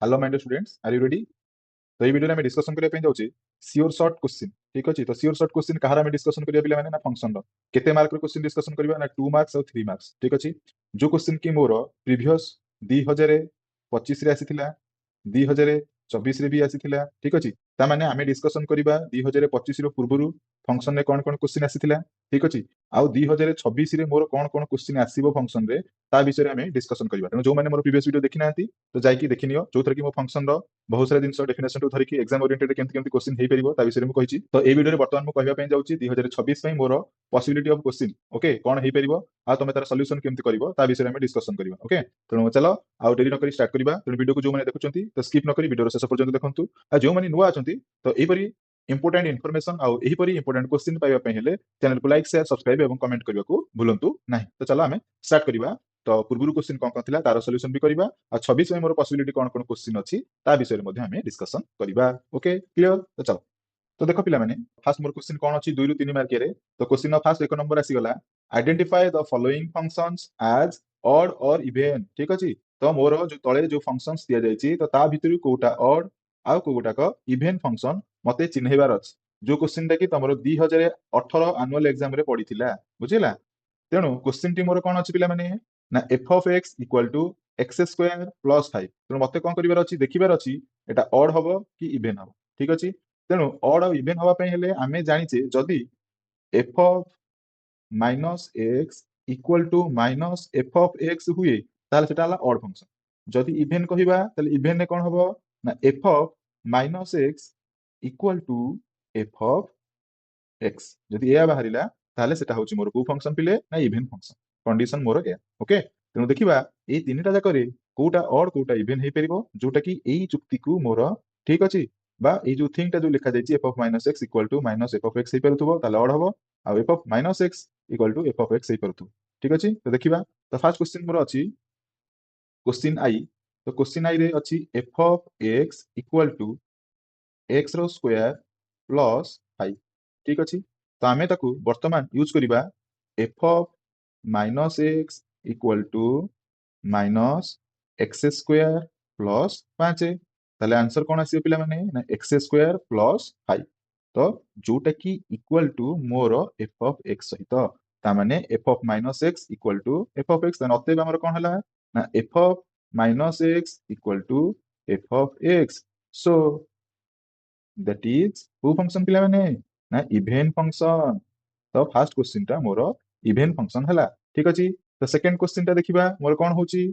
Hello my dear students, are you ready? तो ये video में डिस्कशन करबा पे जाउची श्योर शॉर्ट क्वेश्चन। ठीक अछि, तो श्योर शॉर्ट क्वेश्चन कहारा में डिस्कशन करिया पिला माने ना फंक्शन रो केते मार्क रो क्वेश्चन डिस्कशन करबा ना 2 मार्क्स और 3 मार्क्स। ठीक अछि, जो क्वेश्चन की मोर प्रीवियस 2025 रे आसीथिला, 2024 रे भी आसीथिला। ठीक अछि, ता माने आमे डिस्कशन करबा 2025 रो पूर्वरु फंक्शन रे कोन कोन क्वेश्चन आसीथिला। ठीक अछि, आउ 2026 रे मोर कोन कोन क्वेश्चन आसीबो फंक्शन रे ता विषय रे आमे डिस्कशन करबा। तेनो जो माने मोर प्रीवियस वीडियो देखि नांती तो जाई कि देखि नियो, जो थर कि मो फंक्शन रो बहुत सारा जिनस डेफिनेशन टू धरिकी एग्जाम ओरिएंटेड केमती केमती क्वेश्चन हेई परिबो ता विषय रे मु कहिची। तो ए वीडियो रे वर्तमान मु कहबा पई जाउची 2026 पई मोर पॉसिबिलिटी ऑफ क्वेश्चन ओके कोन हेई परिबो आ तमे तार सॉल्यूशन केमती करिवो ता विषय रे हम डिस्कशन करिवो। ओके, तेणु चलो आउ डेरी न करी स्टार्ट करिबा। तेणु वीडियो को जो माने देखुचंती तो स्किप न करी वीडियो रो शेष पर्यंत देखंतु। आ जो माने नुवा अछंती तो एही परी इंपोर्टेंट इन्फॉर्मेशन आउ एही परी इंपोर्टेंट क्वेश्चन पाइबा पई हेले चैनल को लाइक शेयर सब्सक्राइब एवं कमेंट करिवा को भूलंतु नाही। तो चलो आमे स्टार्ट करिबा। तो पूर्वरु क्वेश्चन कोन कोन थिला तार सॉल्यूशन भी करिबा आ 26 में मोर पॉसिबिलिटी कोन कोन क्वेश्चन अछि ता विषय रे मध्ये आमे डिस्कशन करिबा। Okay clear? तो चलो, तो देखो पिला माने फास्ट मोर क्वेश्चन कोन अछि 2 रु 3 मार्क रे। तो क्वेश्चन फास्ट एक नंबर आसी गला, identify the following functions as odd or even. ठीक अछि, तो मोर जो तळे जो फंक्शंस दिया जायछि तो ता भितरु कोटा ऑड आ कोटा को इवन फंक्शन मते चिन्हैबार अछि। जो क्वेश्चन टा कि तमरो 2018 एनुअल एग्जाम रे पडिथिला, बुझिला। तेणु क्वेश्चन टी मोर कोन अछि पिला माने ना F of x equal to x square plus 5। तेणु मते कोन करिवार अछि देखिबार अछि एटा ऑड हबो कि इवन हबो। ठीक अछि, तेणु ऑड और इवन हवा पई हेले आमे जानिचे जदी f of minus x equal to minus F of x हुए ताले सेटा हला ऑड फंक्शन। जदी इवन कहिबा ताले इवन ने कोन हबो ना F of minus x equal to F of x. जदी एया बाहरिला ताले सेटा होची मोर को फंक्शन पिले ना इवन फंक्शन। कंडीशन मोर एया। ओके, तेणु देखिबा ए तीनटा जाकरे कोटा ऑड कोटा इवन हेई परिबो जोटा कि एई चुक्ति को मोर ठीक अछि बा ए जो थिंग टा जो लिखा जायछि F of minus x equal to minus F of X हेई परथुबो ताले ऑड हबो आ F of minus x equal to F of X हेई परथुबो। ठीक अछि, तो देखिबा। तो फर्स्ट क्वेश्चन मोर अछि क्वेश्चन आई। तो क्वेश्चन आई रे अछि f of x equal to x रो स्क्वायर प्लस 5। ठीक अछि, तो आमे ताकू वर्तमान यूज करिबा f of minus x equal to minus x square plus 5। ताले आंसर कोन आसी पिला माने ना एक्स स्क्वायर प्लस 5। तो जोटा की इक्वल टू मोर एफ ऑफ एक्स सहित ता माने f of minus x equal to F of x. अतएव हमर कोन हला ना F of minus x equal to F of x. So that is हु फंक्शन पिला माने ना इवन फंक्शन। तो फर्स्ट क्वेश्चन टा मोर इवन फंक्शन हला। ठीक अछि, तो सेकंड क्वेश्चन टा देखिबा मोर कोन होची।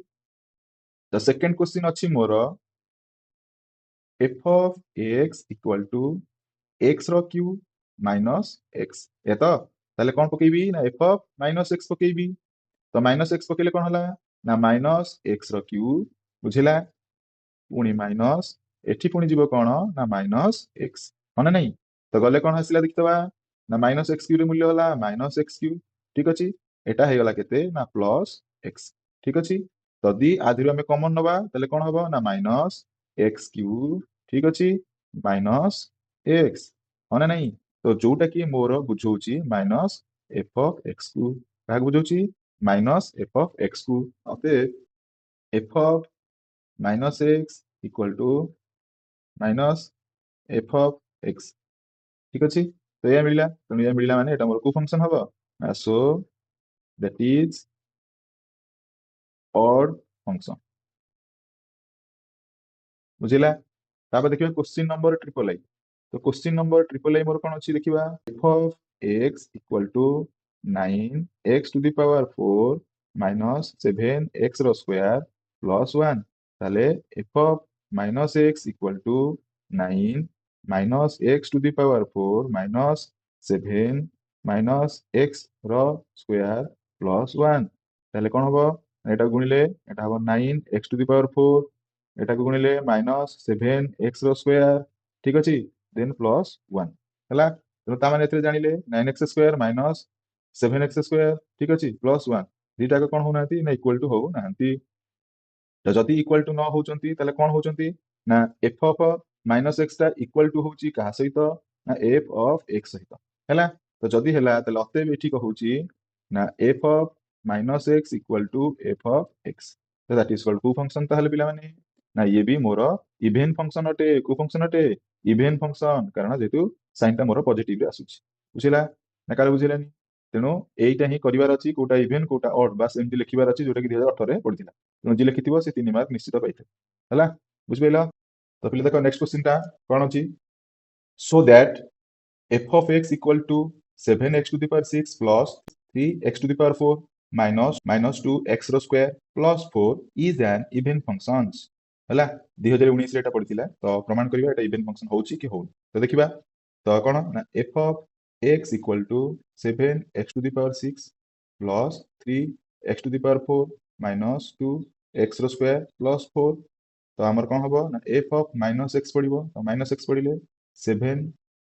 तो सेकंड क्वेश्चन अछि मोर F of x equal to x रो क्यूब माइनस एक्स। ए तो ताले कोन पकेबी ना एफ ऑफ माइनस एक्स पकेबी। तो माइनस एक्स पकेले कोन हला ना माइनस एक्स रो क्यूब, बुझिला, पुणी माइनस एठी पुणी जीवो कोन ना माइनस एक्स माने नहीं। तो गले कोन हसिला देखतबा ना माइनस एक्स क्यूब रे मूल्य होला माइनस एक्स क्यूब। ठीक अछि, एटा हे गला केते ना प्लस एक्स। ठीक अछि, जदी आदिरो हमें कॉमन नबा तले कोन हबो ना माइनस एक्स क्यूब। ठीक अछि, माइनस एक्स माने नहीं। तो जोटा की मोर बुझौची माइनस एफ ऑफ एक्स को काहे बुझौची माइनस एफ ऑफ एक्स को। अते f of minus x equal to minus F of x. ठीक अछि, तो ये मिलला। तेणु ये मिलला माने एटा मोर को फंक्शन हबो ना so that is odd function. बुझिला। तापर देखिबा क्वेश्चन नंबर ट्रिपल आई। तो क्वेश्चन नंबर ट्रिपल आई मोर कोन अछि देखिबा F of x equal to 9 X to the power 4 minus 7 X रो स्क्वायर प्लस 1। ताले F of minus x equal to 9 minus X to the power 4 minus 7 minus X रो square plus 1। ताले कोन हबो एटा गुणिले एटा हबो 9 एक्स टू द पावर 4 एटा को गुणिले minus 7 X रो स्क्वायर। ठीक अछि, देन प्लस 1 हला। तो ता माने एते जानिले 9 x square minus 7 x square. ठीक अछि, प्लस 1 दीटा को कोन होनांती ना इक्वल टू हो नांती। तो जदी इक्वल टू न होचंती ताले कोन होचंती ना एफ ऑफ माइनस एक्स टा इक्वल टू होची कहा सहित ना एफ ऑफ एक्स सहित हला। तो जदी हला ताले अतएव एठी को होची ना F of minus x equal to F of X. तो that is called to function. ताहले पिला माने ना ये भी मोर इभेन फंक्शन अटे को फंक्शन अटे इभेन फंक्शन कारण जेतु साइन ता मोर पॉजिटिव रे आसुची बुझिला ना काले बुझिलानी तेणु एइटा ही करिवार अछि कोटा इभेन कोटा ऑड बस एमती लिखिबार अछि जोटा कि 2018 रे पढिथिला तेणु जे लिखिथिबो से 3 मार्क निश्चित पाइथे हला बुझिबेला तो पहिले देखो नेक्स्ट क्वेश्चन ता कोन अछि so that f of x equal to 7x to the power 6 plus 3x to the power 4 minus 2x रो square plus 4 is an even functions ହେଲା 2019 ରେ ଏଟା पढिथिला तो प्रमाण करिवा एटा इवन फंक्शन होउची कि होउनी तो देखिबा तो कोन ना f of x equal to 7x to the power 6 plus 3x to the power 4 minus 2x रो square plus 4 तो हमर कोन हबो ना f of minus x पडिबो तो minus x पडिले 7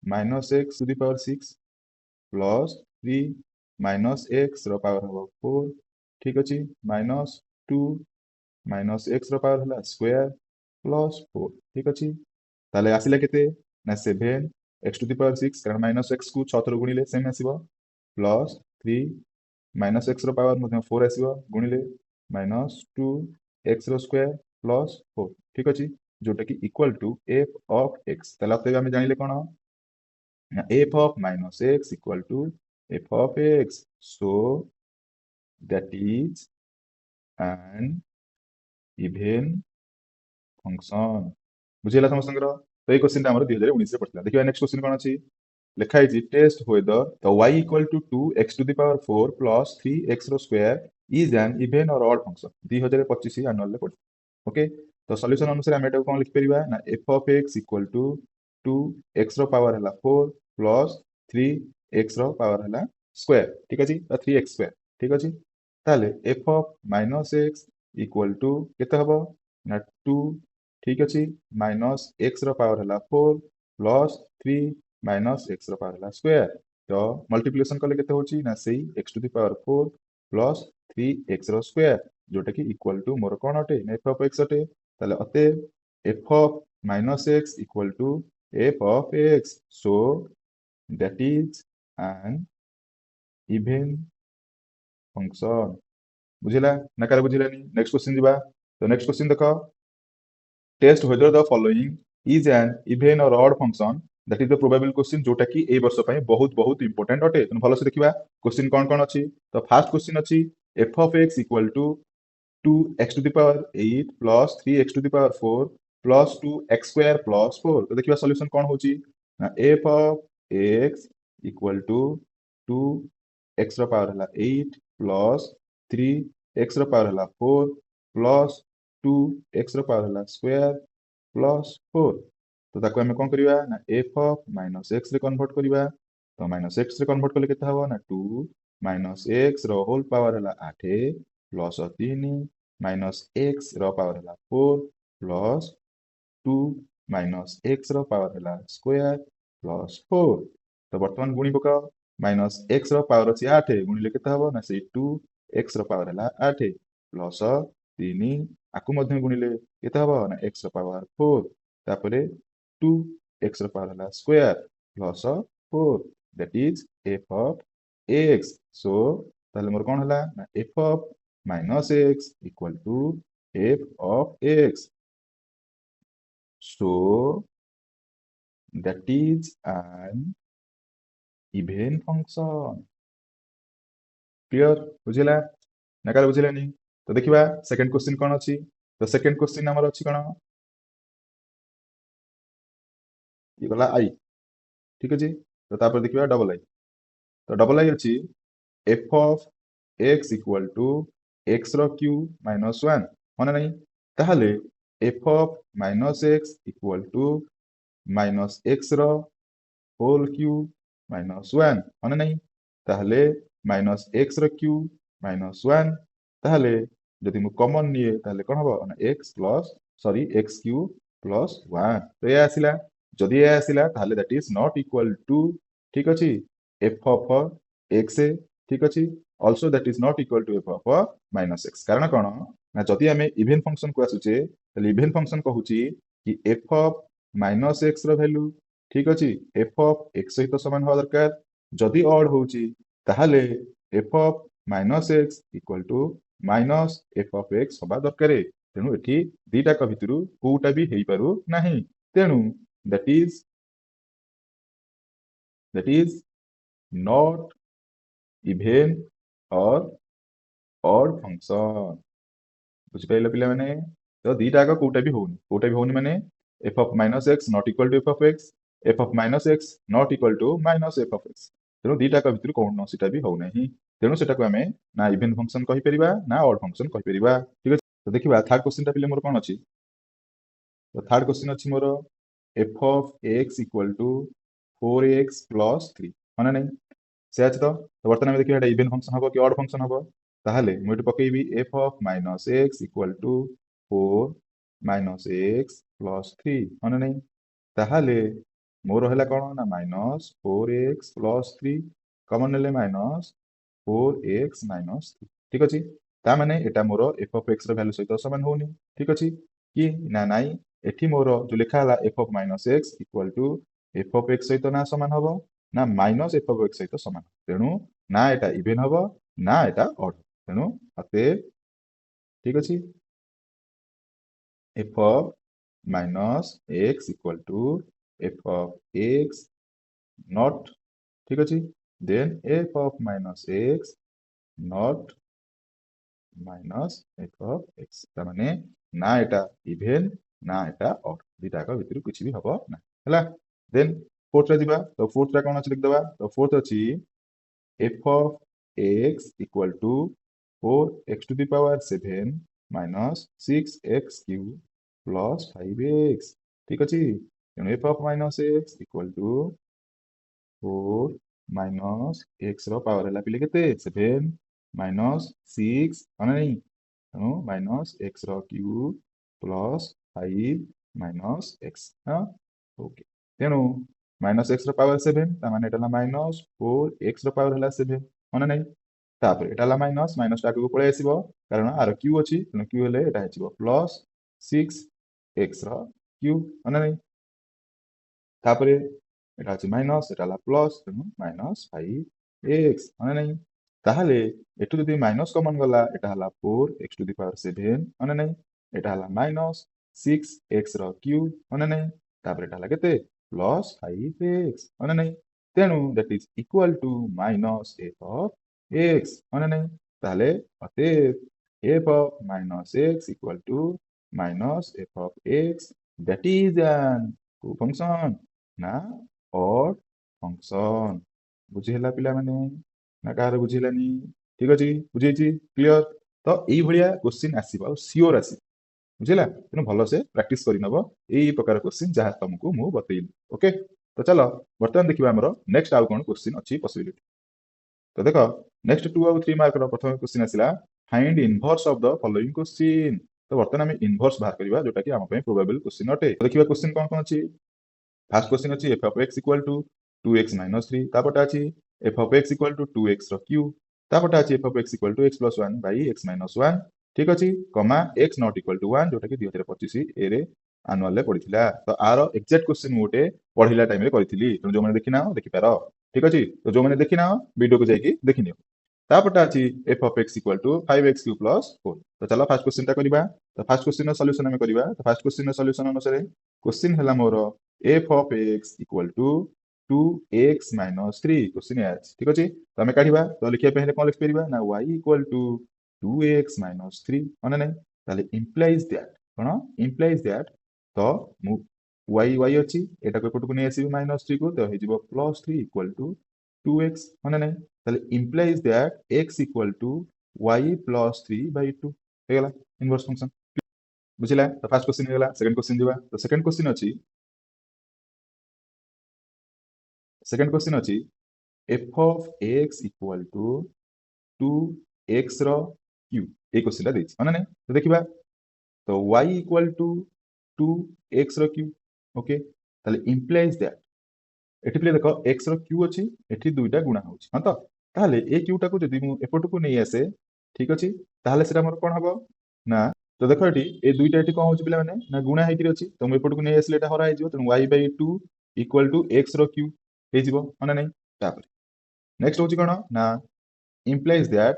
minus x to the power 6 plus 3 minus x रो power हबो 4 ठीक अछि minus 2 minus x रो पावर हला स्क्वायर plus 4 ठीक अछि ताले आसिला केते ना 7 x to the power 6 कारण minus x को 6 थरो गुणिले सेम आसीबो plus 3 minus x रो पावर मध्ये 4 आसीबो गुणिले minus 2 x रो स्क्वायर plus 4 ठीक अछि जोटा कि equal to f of x ताले अब हम जानिले कोन f of minus x equal to f of x so that is an even function बुझिला समस्तंकर तो এই क्वेश्चन हमर 2019 रे पड़तिला देखिबा नेक्स्ट क्वेश्चन कोन अछि लिखा है test whether the y equal to 2x to the power 4 plus 3x रो square is an even or odd function 2025 annual रे पड़ ओके तो सॉल्यूशन अनुसार हम एटा कोन लिख परिबा ना f of x equal to 2x रो पावर हला 4 plus 3x रो पावर हला स्क्वायर ठीक अछि 3x स्क्वायर ठीक अछि ताले f of minus x equal to केते हबो ना 2 ठीक अछि minus x रो पावर हला 4 plus 3 minus x रो पावर हला स्क्वायर तो मल्टीप्लिकेशन कले केते होची ना सेही x to the power 4 plus 3x रो स्क्वायर जोटा कि इक्वल टू मोर कोन अटे f of x अटे ताले अते f of minus x equal to f of x so that is an even function बुझिला ना करे बुझिलानी नेक्स्ट क्वेश्चन दिबा तो नेक्स्ट क्वेश्चन देखो test whether the following is an even or odd function that is the probable question जोटा कि ए वर्ष पय बहुत बहुत इंपोर्टेंट अटे तन भलो से देखिबा क्वेश्चन कोन कोन अछि तो फर्स्ट क्वेश्चन अछि f of x equal to 2x to the power 8 plus 3x to the power 4 plus 2x square plus 4 तो देखिबा सॉल्यूशन कोन होची ना f of x equal to 2x रो पावर हला 8 plus 3x रो पावर हला 4 plus 2x रो power हला स्क्वायर plus 4 तो ताको हम कोन करिवा ना f of minus x रे कन्वर्ट करिवा तो minus x रे कन्वर्ट कले केते हबो ना 2 minus x रो होल पावर हला 8 plus 3 minus x रो पावर हला 4 plus 2 minus x रो पावर हला स्क्वायर plus 4 तो वर्तमान गुणी पकाओ minus x रो पावर अछि 8 गुणिले केते हबो ना से 2 x रो पावर हला 8 plus 3 आकु मध्ये गुणिले केते हबो ना x रो पावर 4 तापरे 2 x रो पावर हला square plus 4 that is f of x so ताले मोर कोन हला ना f of minus x equal to f of x so that is an even function clear बुझिला ना काले बुझिलानी तो देखिबा सेकंड क्वेश्चन कोन अछि तो सेकंड क्वेश्चन हमर अछि कोन ये गला आई ठीक अछि तो तापर देखिबा डबल आई तो डबल आई अछि f of x equal to x रो क्यूब minus 1 माने नहीं ताहले f of minus x equal to minus x रो होल क्यूब minus 1 माने नहीं ताहले minus x रो क्यूब minus 1 ताहले जदि मु कॉमन निये ताहले कोन हबो ना x plus sorry x cube plus 1 तो ये आसिला जदि ये आसिला ताहले that is not equal to ठीक अछि f of x ठीक अछि also that is not equal to f of minus x कारण कोन ना जदि हमें इवन फंक्शन को आसुचे ताले इवन फंक्शन कहूची कि f of minus x रो वैल्यू ठीक अछि f of x सहित समान हो दरकार जदि ऑड होउची ताहले f of minus x equal to minus f of x होबा दरकार ତେଣୁ ଏଠି ଦିଟାକ ଭିତରୁ କୋଉଟା ବି ହେଇପାରୁ ନାହିଁ। ତେଣୁ that is not even or odd function। ବୁଝିପାରିଲ ପିଲାମାନେ? ତ ଦିଟାକ କୋଉଟା ବି ହଉନି ମାନେ f of minus x not equal to f of x, f of minus x not equal to minus f of x। ତେଣୁ ଦିଟାକ ଭିତରୁ କୌଣସିଟା ବି ହଉନାହିଁ। ତେଣୁ ସେଟାକୁ ଆମେ ନା ଇଭେନ୍ ଫଙ୍କସନ କହିପାରିବା ନା ଅଡ୍ ଫଙ୍କସନ କହିପାରିବା। ଠିକ ଅଛି, ତ ଦେଖିବା ଥାର୍ଡ କ୍ୱେଶ୍ଚିନ୍ ଟା ପିଲେ ମୋର କଣ ଅଛି। ତ ଥାର୍ଡ କ୍ୱେଶ୍ଚିନ୍ ଅଛି ମୋର f of x equal to 4x plus 3 ମାନେ ନାହିଁ ସେ ଅଛି। ତ ବର୍ତ୍ତମାନ ଆମେ ଦେଖିବା ଏଟା ଇଭେନ୍ ଫଙ୍କସନ ହବ କି ଅଡ୍ ଫଙ୍କସନ ହବ। ତାହେଲେ ମୁଁ ଏଠି ପକେଇବି f of minus x equal to 4 minus x plus 3 ମାନେ ନାହିଁ। ତାହେଲେ ମୋର ହେଲା କଣ ନା minus 4x plus 3 କମନ ନେଲେ minus 4x minus 3। ଠିକ ଅଛି, ତା ମାନେ ଏଟା ମୋର f of x ର ଭ୍ୟାଲୁ ସହିତ ସମାନ ହଉନି। ଠିକ ଅଛି କି ନା ନାଇଁ, ଏଠି ମୋର ଯୋଉ ଲେଖା ହେଲା f of minus x equal to f of x ସହିତ ନା ସମାନ ହବ ନା minus f of x ସହିତ ସମାନ। ତେଣୁ ନା ଏଟା ଇଭେନ୍ ହବ ନା ଏଟା ଅଡ୍। ତେଣୁ ଠିକ ଅଛି, f of minus x equal to f of x not, ଠିକ ଅଛି, then f of minus x not minus f of x। ତା ମାନେ ନା ଏଟା ଇଭେନ୍ ନା ଏଟା ଅଡ୍, ଦିଟାକ ଭିତରୁ କିଛି ବି ହବ ନା। ହେଲା, ଦେନ୍ ଫୋର୍ଥ ରେ ଯିବା। ତ ଫୋର୍ଥ ଟା କଣ ଅଛି ଦେଖିଦବା। ତ ଫୋର୍ଥ ଅଛି f of x equal to 4x to the power 7 minus 6x cube plus 5x। ଠିକ ଅଛି, ତେଣୁ f of minus x equal to 4 minus x ର ପାୱାର ହେଲା ପିଲେ କେତେ 7 minus 6 ମାନେ ନାହିଁ, ତେଣୁ minus x ର କ୍ୟୁବ plus 5 minus x। ହଁ ଓକେ, ତେଣୁ minus x ର ପାୱାର 7 ତା ମାନେ ଏଟା ହେଲା minus 4x ର ପାୱାର ହେଲା 7 ମାନେ ନାହିଁ। ତାପରେ ଏଟା ହେଲା ମାଇନସ ଟା ଆଗକୁ ପଳେଇ ଆସିବ କାରଣ ଆର କ୍ୟୁ ଅଛି, ତେଣୁ କ୍ୟୁ ହେଲେ ଏଟା ହେଇଯିବ ପ୍ଲସ୍ 6x ର କ୍ୟୁବ ମାନେ ନାହିଁ। ତାପରେ ଏଟା ଅଛି ମାଇନସ, ଏଟା ହେଲା ପ୍ଲସ୍, ତେଣୁ ମାଇନସ 5x ମାନେ ନାହିଁ। ତାହେଲେ ଏଠୁ ଯଦି ମାଇନସ କମନ ଗଲା ଏଟା ହେଲା 4x to the power 7 ମାନେ ନାହିଁ। ଏଟା ହେଲା ମାଇନସ 6x ର କ୍ୟୁବ ମାନେ ନାହିଁ। ତାପରେ ଏଟା ହେଲା କେତେ ପ୍ଲସ୍ 5x ମାନେ ନାହିଁ। ତେଣୁ that is equal to minus f of x ମାନେ ନାହିଁ। ତାହେଲେ f of minus x equal to minus f of x that is an କୋଉ ଫଙ୍କସନ ନା ଅଡ୍ ଫଙ୍କସନ। ବୁଝି ହେଲା ପିଲାମାନେ ନା କାହାର ବୁଝି ହେଲାନି? ଠିକ ଅଛି, ବୁଝିଯାଇଛି, କ୍ଲିୟର। ତ ଏଇଭଳିଆ କ୍ୱେଶ୍ଚିନ୍ ଆସିବ ଆଉ ସିଓର ଆସିବ, ବୁଝିଲା। ତେଣୁ ଭଲସେ ପ୍ରାକ୍ଟିସ କରିନବ ଏଇ ପ୍ରକାର କ୍ୱେଶ୍ଚିନ୍ ଯାହା ତମକୁ ମୁଁ ବତେଇଲି। ଓକେ, ତ ଚାଲ ବର୍ତ୍ତମାନ ଦେଖିବା ଆମର ନେକ୍ସଟ ଆଉ କଣ କ୍ୱେଶ୍ଚିନ୍ ଅଛି ପସିବିଲିଟି। ତ ଦେଖ ନେକ୍ସଟ 2 ଆଉ 3 ମାର୍କର ପ୍ରଥମ କ୍ୱେଶ୍ଚିନ୍ ଆସିଲା find inverse of the following question. ତ ବର୍ତ୍ତମାନ ଆମେ ଇନଭର୍ସ ବାହାର କରିବା ଯୋଉଟା କି ଆମ ପାଇଁ ପ୍ରୋବାବଲ କ୍ୱେଶ୍ଚିନ୍ ଅଟେ। ଦେଖିବା କ୍ୱେଶ୍ଚିନ୍ କଣ କଣ ଅଛି। ଫାର୍ଷ୍ଟ କ୍ୱେଶ୍ଚିନ୍ ଅଛି f of x equal to 2x minus 3, ତାପରଟା ଅଛି f of x equal to 2x ର କ୍ୟୁବ, ତାପରଟା ଅଛି f of x equal to x plus 1 by x minus 1। ଠିକ ଅଛି, କମା x not equal to 1 ଯୋଉଟା କି 2025 ଏ ରେ ଆନୁଆଲ ରେ ପଡିଥିଲା। ତ ଆର ଏକ୍ସାକ୍ଟ କ୍ୱେଶ୍ଚିନ୍ ମୁଁ ଗୋଟେ ପଢିଲା ଟାଇମରେ କରିଥିଲି, ତେଣୁ ଯୋଉମାନେ ଦେଖିନାଅ ଦେଖିପାର। ଠିକ ଅଛି, ତ ଯୋଉମାନେ ଦେଖିନାଅ ଭିଡିଓକୁ ଯାଇକି ଦେଖିନିଅ। ତାପରଟା ଅଛି f of x equal to 5x cube plus 4। ତ ଚାଲ ଫାର୍ଷ୍ଟ କ୍ୱେଶ୍ଚିନ୍ ଟା କରିବା। ତ ଫାର୍ଷ୍ଟ କ୍ୱେଶ୍ଚିନ୍ ର ସଲ୍ୟୁସନ ଆମେ କରିବା। ତ ଫାର୍ଷ୍ଟ କ୍ୱେଶ୍ଚିନ୍ ର ସଲ୍ୟୁସନ ଅନୁସାରେ କ୍ୱେଶ୍ଚିନ୍ ହେଲା ମୋର f of x equal to 2x minus 3 question एया ଅଛି। ଠିକ ଅଛି, ତ ଆମେ କାଢିବା। ତ ଲେଖିବା ପାଇଁ ହେଲେ କଣ ଲେଖିପାରିବା ନା y equal to 2x minus 3 ମାନେ ନାହିଁ। ତାହେଲେ implies that କଣ implies that, ତ ମୁଁ y ଅଛି ଏଟାକୁ ଏପଟକୁ ନେଇ ଆସିବି -3 କୁ, ତ ହେଇଯିବ +3 equal to 2x ମାନେ ନାହିଁ। ତାହେଲେ implies that x equal to y plus 3 by 2 ହେଇଗଲା ଇନଭର୍ସ ଫଙ୍କସନ। ବୁଝିଲା, ତ ଫାର୍ଷ୍ଟ କ୍ୱେଶ୍ଚିନ୍ ହେଇଗଲା। ସେକେଣ୍ଡ କ୍ୱେଶ୍ଚିନ୍ ଯିବା। ତ ସେକେଣ୍ଡ କ୍ୱେଶ୍ଚିନ୍ ଅଛି f of x equal to 2x ର କ୍ୟୁବ। এই କ୍ୱେଶ୍ଚିନ୍ ଟା ଦେଇଛି ମାନେ ନାହିଁ। ତ ଦେଖିବା, ତ y equal to 2x ର କ୍ୟୁବ। ଓକେ, ତାହେଲେ implies that ଏଠି ପିଲେ ଦେଖ x ର କ୍ୟୁ ଅଛି, ଏଠି ଦୁଇଟା ଗୁଣା ହଉଛି, ହଁ ତ। ତାହେଲେ এই କ୍ୟୁଟାକୁ ଯଦି ମୁଁ ଏପଟକୁ ନେଇ ଆସେ, ଠିକ ଅଛି, ତାହେଲେ ସେଟା ମୋର କଣ ହବ ନା, ତ ଦେଖ ଏଠି এই ଦୁଇଟା ଏଠି କଣ ହଉଛି ପିଲାମାନେ ନା ଗୁଣା ହେଇକିରି ଅଛି। ତ ମୁଁ ଏପଟକୁ ନେଇ ଆସିଲେ ଏଟା ହରା ହେଇଯିବ, ତେଣୁ y by 2 equal to x ର କ୍ୟୁବ ହେଇଯିବ ମାନେ ନାହିଁ। ତାପରେ ନେକ୍ସଟ ହଉଛି କଣ ନା implies that,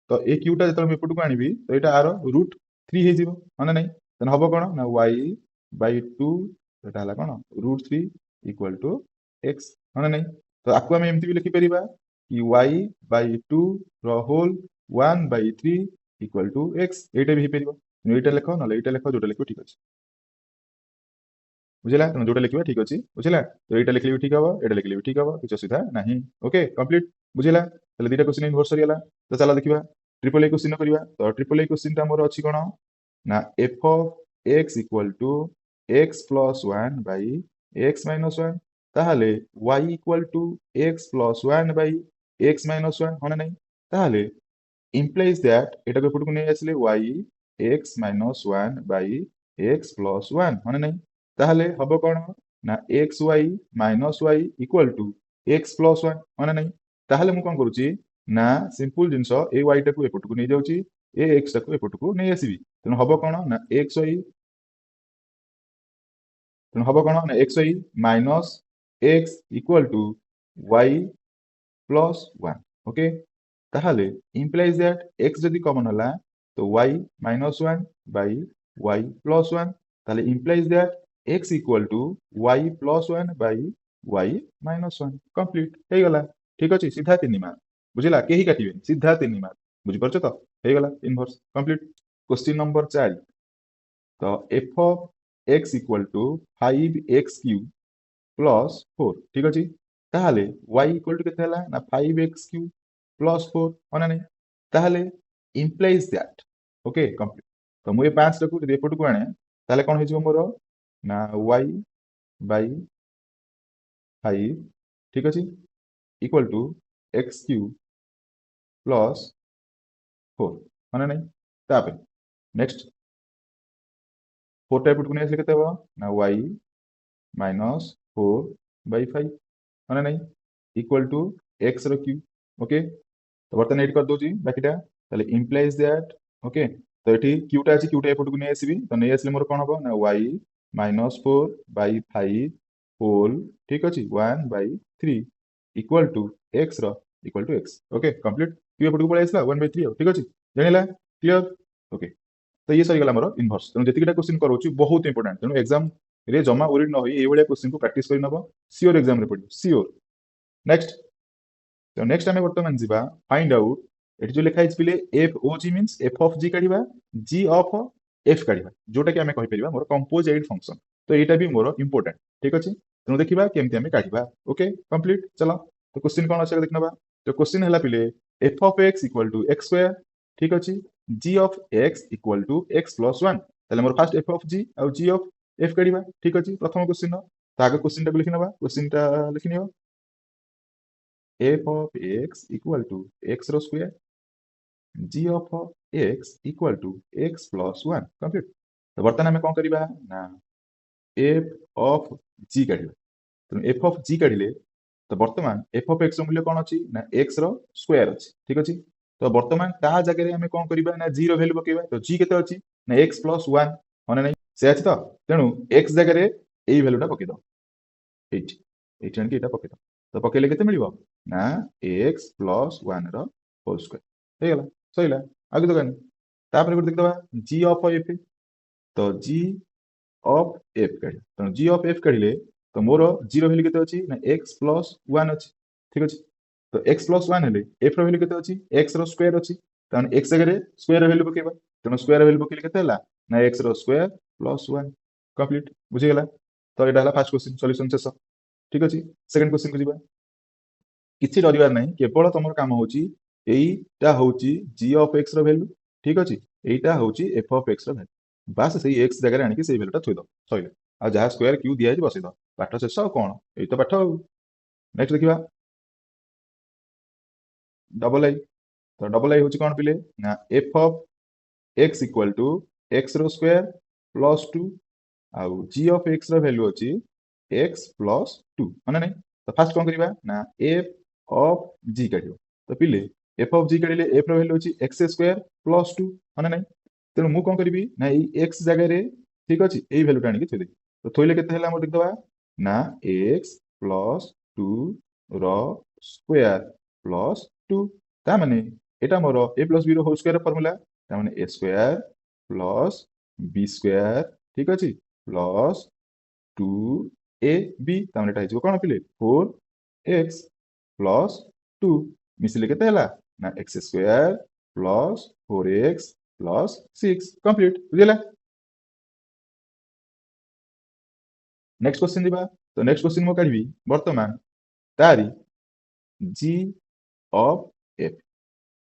ତ এই କ୍ୟୁଟା ଯେତେବେଳେ ମୁଁ ଏପଟକୁ ଆଣିବି ତ ଏଇଟା ଆର ରୁଟ 3 ହେଇଯିବ ମାନେ ନାହିଁ ତେଣୁ ହବ କ'ଣ ନା y/2 ଏଟା ହେଲା କ'ଣ √3 = x ମାନେ ନାହିଁ ତ ଆକୁ ଆମେ ଏମିତି ବି ଲେଖିପାରିବା କି y/2 ର ହୋଲ୍ 1/3 = x ଏଇଟା ବି ହେଇପାରିବ ଏଇଟା ଲେଖ ନହେଲେ ଏଇଟା ଲେଖ ଯୋଉଟା ଲେଖିବ ଠିକ ଅଛି ବୁଝିଲା ତେଣୁ ଯୋଉଟା ଲେଖିବା ଠିକ ଅଛି ବୁଝିଲା ତ ଏଇଟା ଲେଖିଲେ ବି ଠିକ ହବ ଏଇଟା ଲେଖିଲେ ବି ଠିକ ହବ କିଛି ଅସୁବିଧା ନାହିଁ ଓକେ କମ୍ପ୍ଲିଟ ବୁଝିଲା ତାହେଲେ ଦିଟା କ୍ୱେଶ୍ଚନ ଇନଭର୍ସ ସରିଗଲା ତ ଚାଲ ଦେଖିବା ଟ୍ରିପଲ ଏ କ୍ୱେଶ୍ଚନ କରିବା ତ ଟ୍ରିପଲ ଏ କ୍ୱେଶ୍ଚନ ଟା ଆମର ଅଛି କ'ଣ ନା f of x = x plus 1 by x minus 1 ତାହେଲେ y = x plus 1 by x minus 1 ହଁ ନା ନାହିଁ ତାହେଲେ implies that ଏଟାକୁ ଏପଟକୁ ନେଇ ଆସିଲେ y x minus 1 by x plus 1 ହଁ ନା ନାହିଁ ତାହେଲେ ହବ କ'ଣ ନା xy minus y = x plus 1 ହଁ ନା ନାହିଁ ତାହେଲେ ମୁଁ କ'ଣ କରୁଛି ନା ସିମ୍ପଲ ଜିନିଷ ଏ y ଟାକୁ ଏପଟକୁ ନେଇ ଯାଉଛି ଏ x ଟାକୁ ଏପଟକୁ ନେଇ ଆସିବି ତେଣୁ ହବ କ'ଣ ନା xy ତେଣୁ ହବ କ'ଣ ନା xy minus x = y plus 1 okay ତାହେଲେ implies that x ଯଦି କମନ ହେଲା ତ y minus 1 by y plus 1 ତାହେଲେ implies that x = y plus 1 by y minus 1 complete ହେଇଗଲା ଠିକ ଅଛି ସିଧା 3 ମାର୍କ ବୁଝିଲା କେହି କାଟିବେନି ସିଧା 3 ମାର୍କ ବୁଝିପାରୁଛ ତ ହେଇଗଲା ଇନଭର୍ସ କମ୍ପ୍ଲିଟ क्वेश्चन नंबर 4 ତ f of x = 5x³ plus 4 ଠିକ ଅଛି ତାହେଲେ y = କେତେ ହେଲା ନା 5x³ plus 4 ହଁ ନା ନାହିଁ ତାହେଲେ implies that ଓକେ କମ୍ପ୍ଲିଟ ତ ମୁଁ ଏ 5 ଟାକୁ ଯଦି ଏପଟକୁ ଆଣେ ତାହେଲେ କ'ଣ ହେଇଯିବ ମୋର ନା y/5 ଠିକ ଅଛି = x³ plus 4 ହଁ ନା ନାହିଁ ତାପରେ ନେକ୍ସଟ 4 ଟା ଏପଟକୁ ନେଇ ଆସିଲେ କେତେ ହେବ ନା y minus 4/5 ହଁ ନା ନାହିଁ = x ର କ୍ୟୁବ ଓକେ ତ ବର୍ତ୍ତମାନ ଏଇଠି କରିଦଉଛି ବାକିଟା ତାହେଲେ implies that ଓକେ ତ ଏଠି କ୍ୟୁଟା ଅଛି କ୍ୟୁଟା ଏପଟକୁ ନେଇ ଆସିବି ତ ନେଇ ଆସିଲେ ମୋର କ'ଣ ହବ ନା y minus 4/5 ହୋଲ୍ ଠିକ ଅଛି 1/3 = x ର = x ଓକେ କମ୍ପ୍ଲିଟ କ୍ୟୁ ଏପଟକୁ ପଳେଇ ଆସିଲା 1/3 ଆଉ ଠିକ ଅଛି ଜାଣିଲା କ୍ଲିୟର ଓକେ ତ ଇଏ ସରିଗଲା ଆମର ଇନଭର୍ସ ତେଣୁ ଯେତିକିଟା କ୍ୱେଶ୍ଚିନ କରୁଛି ବହୁତ ଇମ୍ପୋର୍ଟାଣ୍ଟ ତେଣୁ ଏକ୍ସାମ ରେ ଜମା ଓରିଡ୍ ନ ହୋଇ ଏଇଭଳିଆ କ୍ୱେଶ୍ଚିନକୁ ପ୍ରାକ୍ଟିସ କରି ନେବ ସିଓର ଏକ୍ସାମରେ ପଡ଼ିବ ସିଓର ନେକ୍ସଟ ତ ନେକ୍ସଟ ଆମେ ବର୍ତ୍ତମାନ ଯିବା ଫାଇଣ୍ଡ ଆଉଟ୍ ଏଠି ଯୋଉ ଲେଖା ହେଇଛି ପିଲେ F O G means F of G କାଢ଼ିବା ଜି ଅଫ୍ ଏଫ୍ କାଢ଼ିବା ଯୋଉଟା କି ଆମେ କହିପାରିବା ମୋର କମ୍ପୋଜାଇଟ୍ ଫଙ୍କସନ ତ ଏଇଟା ବି ମୋର ଇମ୍ପୋର୍ଟାଣ୍ଟ ଠିକ ଅଛି ତେଣୁ ଦେଖିବା କେମିତି ଆମେ କାଢ଼ିବା ଓକେ କମ୍ପ୍ଲିଟ ଚାଲ ତ କ୍ୱେଶ୍ଚିନ କ'ଣ ଅଛି ଦେଖି ନେବା ତ କ୍ୱେଶ୍ଚିନ ହେଲା ପିଲେ ଏଫ୍ ଅଫ୍ x = x² ଠିକ ଅଛି g of x = x plus 1 ତାହେଲେ ମୋର ଫାଷ୍ଟ ଏଫ୍ ଅଫ୍ ଜି ଆଉ ଜି ଅଫ୍ ଏଫ୍ କାଢ଼ିବା ଠିକ ଅଛି ପ୍ରଥମ କ୍ୱେଶ୍ଚିନ ତ ଆଗ କ୍ୱେଶ୍ଚିନଟାକୁ ଲେଖି ନେବା କ୍ୱେଶ୍ଚିନଟା ଲେଖି ନିଅ f of x = x ର square g of x = x plus 1 complete ତ ବର୍ତ୍ତମାନ ଆମେ କ'ଣ କରିବା ନା f of g କାଢ଼ିବା ତେଣୁ f of g କାଢ଼ିଲେ ତ ବର୍ତ୍ତମାନ f of x ର ମୂଲ୍ୟ କ'ଣ ଅଛି ନା x ର ସ୍କୋୟାର ଅଛି ଠିକ ଅଛି ତ ବର୍ତ୍ତମାନ ତା ଜାଗାରେ ଆମେ କ'ଣ କରିବା ନା g ର ଭ୍ୟାଲୁ ପକେଇବା ତ g କେତେ ଅଛି ନା x plus 1 ହଁ ନା ନାହିଁ ସେ ଅଛି ତ ତେଣୁ x ଜାଗାରେ ଏଇ ଭ୍ୟାଲୁଟା ପକେଇଦବ ଏଇଠି ଏଇଠି ଆଣିକି ଏଇଟା ପକେଇଦବ ତ ପକେଇଲେ କେତେ ମିଳିବ ନା x plus 1 ର ହୋଲ୍ ସ୍କୋୟାର ହେଇଗଲା ସରିଲା ଆଉ କିଛି ଦରକାର ନାହିଁ ତାପରେ ଗୋଟେ ଦେଖିଦେବା g of f ତ g of f କାଢ଼ିବା ତେଣୁ g of f କାଢ଼ିଲେ ତ ମୋର g ର ଭ୍ୟାଲୁ କେତେ ଅଛି ନା x plus 1 ଅଛି ଠିକ ଅଛି ତ x plus 1 ହେଲେ f ର ଭ୍ୟାଲୁ କେତେ ଅଛି x ର ସ୍କୋୟାର ଅଛି ତେଣୁ x ଜାଗାରେ ସ୍କୋୟାର ଭ୍ୟାଲୁ ପକେଇବା ତେଣୁ ସ୍କୋୟାର ଭ୍ୟାଲୁ ପକେଇଲେ କେତେ ହେଲା ନା x ର ସ୍କୋୟାର plus 1 କମ୍ପ୍ଲିଟ ବୁଝିଗଲା ତ ଏଇଟା ହେଲା ଫାର୍ଷ୍ଟ କ୍ୱେଶ୍ଚିନ ସଲ୍ୟୁସନ ଶେଷ ଠିକ ଅଛି ସେକେଣ୍ଡ କ୍ୱେଶ୍ଚିନକୁ ଯିବା କିଛି ଡରିବାର ନାହିଁ କେବଳ ତମର କାମ ହଉଛି ଏଇଟା ହଉଛି g of x ର ଭ୍ୟାଲୁ ଠିକ ଅଛି ଏଇଟା ହଉଛି f of x ର ଭ୍ୟାଲୁ ବାସ୍ ସେଇ x ଜାଗାରେ ଆଣିକି ସେଇ ଭ୍ୟାଲୁଟା ଥୋଇଦବ ସଇଲା ଆଉ ଯାହା ସ୍କୋୟାର କ୍ୟୁ ଦିଆହେଇଛି ବସେଇଦବ ପାଠ ଶେଷ ଆଉ କ'ଣ ଏଇ ତ ପାଠ ଆଉ ନେକ୍ସଟ ଦେଖିବା ଡବଲ ଆଇ ତ ଡବଲ ଆଇ ହଉଛି କ'ଣ ପିଲେ ନା f of x = x ର ସ୍କୋୟାର plus 2 ଆଉ g of x ର ଭ୍ୟାଲୁ ଅଛି x plus 2 ହଁ ନା ନାହିଁ ତ ଫାଷ୍ଟ କ'ଣ କରିବା ନା f of g କାଢ଼ିବ ତ ପିଲେ f of g କାଢ଼ିଲେ f ର ଭ୍ୟାଲୁ ଅଛି x² plus 2 ହଁ ନା ନାହିଁ ତେଣୁ ମୁଁ କ'ଣ କରିବି ନା ଏଇ x ଜାଗାରେ ଠିକ ଅଛି ଏଇ ଭ୍ୟାଲୁଟା ଆଣିକି ଥୋଇଦେବି ତ ଥୋଇଲେ କେତେ ହେଲା ଆମର ଦେଖିଦେବା ନା x plus 2 ର ସ୍କୋୟାର plus 2 ତା ମାନେ ଏଟା ମୋର a plus b ର ହୋଲ୍ ସ୍କୋୟାର ଫର୍ମୁଲା ତା ମାନେ a² प्लस बी स्क्वायर ठीक अच्छे प्लस 2ab तामने एटा हिजो कोन पिले 4x प्लस 2 मिसिले केते हला ना x square plus 4x plus 6 complete बुझिला नेक्स्ट क्वेश्चन दिबा तो नेक्स्ट क्वेश्चन मो काढबी वर्तमान तारी g of f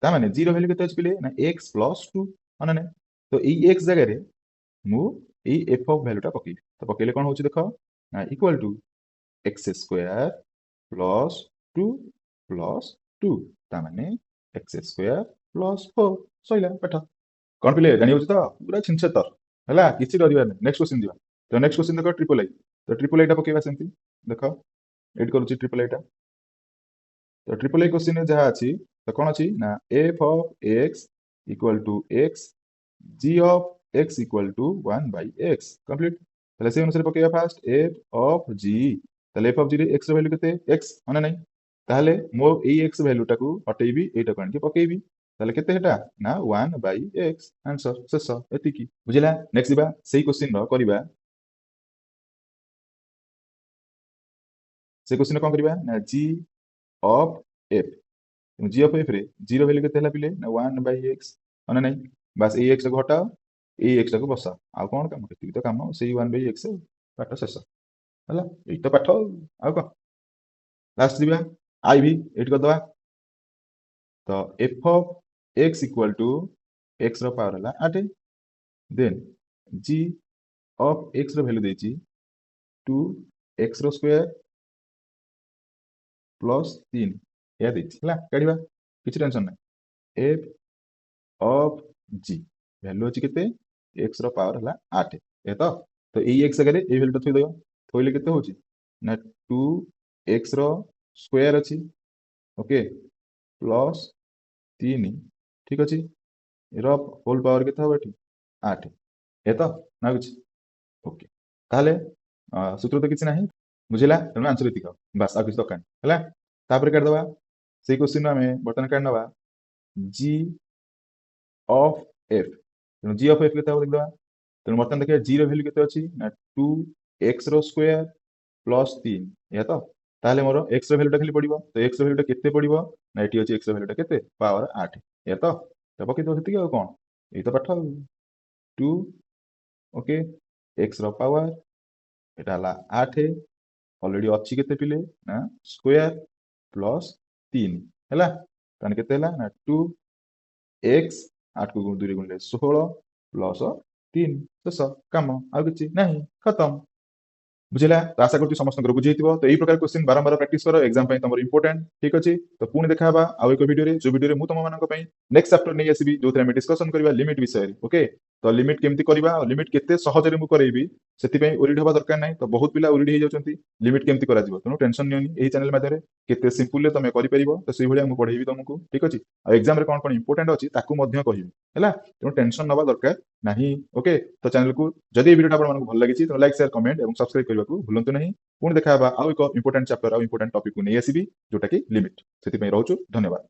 ता माने g रो वैल्यू केते अछि पिले ना x प्लस 2 माने ने तो ई x जगह रे मु ई f ऑफ वैल्यू टा पके तो पकेले कोन होछि देखो ना equal to x square plus 2 plus 2 ता माने x स्क्वायर प्लस 4 सइला पाठ कोन पिले जानि होछि तो पूरा छिनछे तर हला किछि डरिबा नै नेक्स्ट क्वेश्चन दिबा तो नेक्स्ट क्वेश्चन देखो ट्रिपल आई तो ट्रिपल आई टा पकेबा सेमती देखो एड करूछि ट्रिपल आई टा तो ट्रिपल आई क्वेश्चन में जहाँ अच्छी तो कौन अच्छी ना F of x equal to x g of x equal to 1/x complete তাহলে সেই অনুসারে পকাইবা ফার্স্ট এফ অফ জি তাহলে এফ অফ জি রে এক্স র ভ্যালু কেতে এক্স মানে নাই তাহলে মো এই এক্স ভ্যালুটাକୁ হটেইবি এইটাକୁ আনিକି পকাইবি তাহলে কেতে হেটা না 1/x आंसर शेष एतिकी बुझिला नेक्स्ट दिबा सेही क्वेश्चन रो करिबा से क्वेश्चन कोन करिबा ना G of F G of F रे जी रो वैल्यू केते हला पिले ना 1/x माने नहीं बस ए एक्स को हटाओ ए एक्स को बसा आ कोन काम केति तो काम सेही 1/x पाठ शेष हला एई तो पाठ आ को लास्ट दिबा आई भी एट कर दवा तो F of x equal to x रो पावर हला 8 देन जी ऑफ एक्स रो वैल्यू देची 2 एक्स रो स्क्वायर प्लस 3 या देची हला काढिबा किछि टेंशन नै एफ ऑफ जी वैल्यू अछि केते x रो पावर हला 8 ए तो ए x जगह रे ए वैल्यू थोइ दियो थोइले केते होची ना 2x रो स्क्वायर अछि ओके प्लस 3 ठीक अछि रो होल पावर केते हो एठी 8 ए ना कुछ ओके ताले सूत्र तो किछि नाही बुझिला तने आंसर एतिक बस आ किछ दरकार हला तापर काट दवा सेही क्वेश्चन में बटन काट नवा g ऑफ f तेणु g ऑफ f केते हो लिख दवा तेणु बर्तमान देखिए g रो वैल्यू केते अछि ना 2x रो स्क्वायर प्लस 3 या तो ताले मोर x रो वैल्यू टा खाली पडिबो तो x रो वैल्यू टा केते पडिबो ना एटी अछि x रो वैल्यू टा केते पावर 8 या तो पकि दो सेति आ कोन ए तो पाठ 2 ओके x रो पावर एटा हला 8 ऑलरेडी अछि केते पिले ना स्क्वायर प्लस 3 हला ताने केते हला ना 2x 8 को 2 रे गुणले 16 प्लस 3 शेष काम आ किछि नाही खत्म बुझिला तो आशा करछु समस्त बुझेइथिबो तो एई प्रकार क्वेश्चन बारंबार प्रैक्टिस करो एग्जाम पई तमर इंपोर्टेंट ठीक अछि तो पुणी देखाबा आ एक वीडियो रे जो वीडियो रे मु तम मानक पई नेक्स्ट चैप्टर नै आसीबी जोथरे हम डिस्कशन करबा लिमिट विषय रे ओके तो लिमिट केमती करबा और लिमिट केते सहज रे मु करैबी सेति पई ओरिड होबा दरकार नै तो बहुत पिला ओरिड हे जाउछंती लिमिट केमती करा जिवो तनो टेंशन नियोनी एही चैनल माध्यम रे केते सिंपल रे तमे करि परिबो तो सेही भलिया मु पढेइबी तुमको ठीक अछि आ एग्जाम रे कोन कोन इंपोर्टेंट अछि ताकू मध्य कहिबी हैला तनो टेंशन नबा दरकार नाही ओके तो चैनल को जदि ए वीडियो आपन मानको भल लागिछि तो लाइक शेयर कमेंट एवं सब्सक्राइब करबा को भूलंतु नहीं पुणी देखा आ एक इंपोर्टेंट चैप्टर आ इंपोर्टेंट टॉपिक को नै आसीबी जोटा कि लिमिट सेति पई रहउछु धन्यवाद।